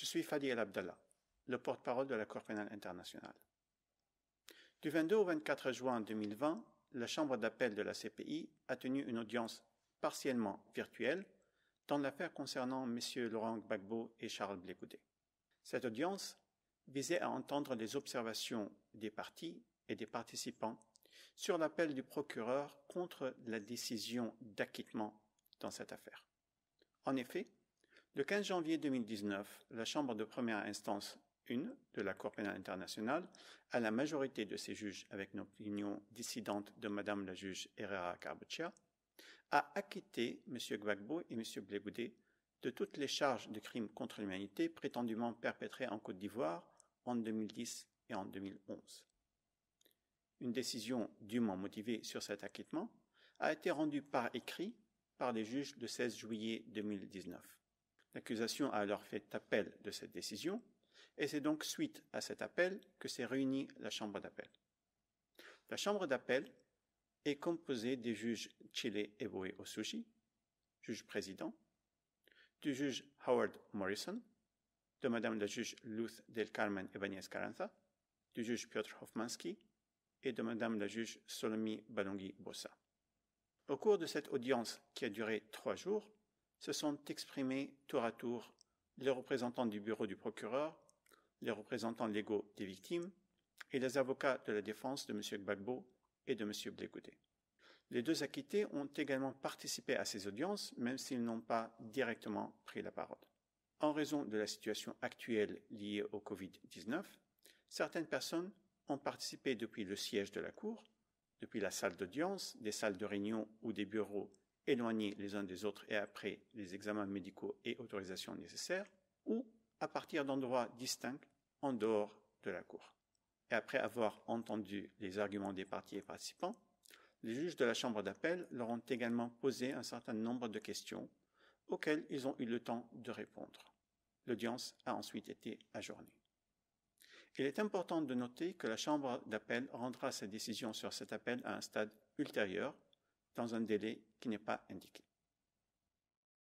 suis Fadi El Abdallah, le porte-parole de la Cour pénale internationale. Du 22 au 24 juin 2020, la Chambre d'appel de la CPI a tenu une audience partiellement virtuelle dans l'affaire concernant M. Laurent Gbagbo et Charles Blé Goudé. Cette audience visait à entendre les observations des parties et des participants sur l'appel du procureur contre la décision d'acquittement dans cette affaire. En effet, le 15 janvier 2019, la Chambre de première instance 1 de la Cour pénale internationale, à la majorité de ses juges avec une opinion dissidente de Madame la juge Herrera Carbuccia, a acquitté M. Gbagbo et M. Blé Goudé de toutes les charges de crimes contre l'humanité prétendument perpétrés en Côte d'Ivoire en 2010 et en 2011. Une décision dûment motivée sur cet acquittement a été rendue par écrit par les juges le 16 juillet 2019. L'accusation a alors fait appel de cette décision et c'est donc suite à cet appel que s'est réunie la Chambre d'appel. La Chambre d'appel est composée des juges Chile Eboe Osuji, juge président, du juge Howard Morrison, de Madame la juge Luz del Carmen Ibáñez Carranza, du juge Piotr Hofmanski et de Madame la juge Solomi Balongui Bossa. Au cours de cette audience qui a duré 3 jours, se sont exprimés tour à tour les représentants du bureau du procureur, les représentants légaux des victimes et les avocats de la défense de M. Gbagbo et de M. Blé Goudé. Les 2 acquittés ont également participé à ces audiences, même s'ils n'ont pas directement pris la parole. En raison de la situation actuelle liée au Covid-19, certaines personnes ont participé depuis le siège de la Cour, depuis la salle d'audience, des salles de réunion ou des bureaux éloignés les uns des autres et après les examens médicaux et autorisations nécessaires, ou à partir d'endroits distincts en dehors de la Cour. Et après avoir entendu les arguments des parties et participants, les juges de la Chambre d'appel leur ont également posé un certain nombre de questions auxquelles ils ont eu le temps de répondre. L'audience a ensuite été ajournée. Il est important de noter que la Chambre d'appel rendra sa décision sur cet appel à un stade ultérieur, dans un délai qui n'est pas indiqué.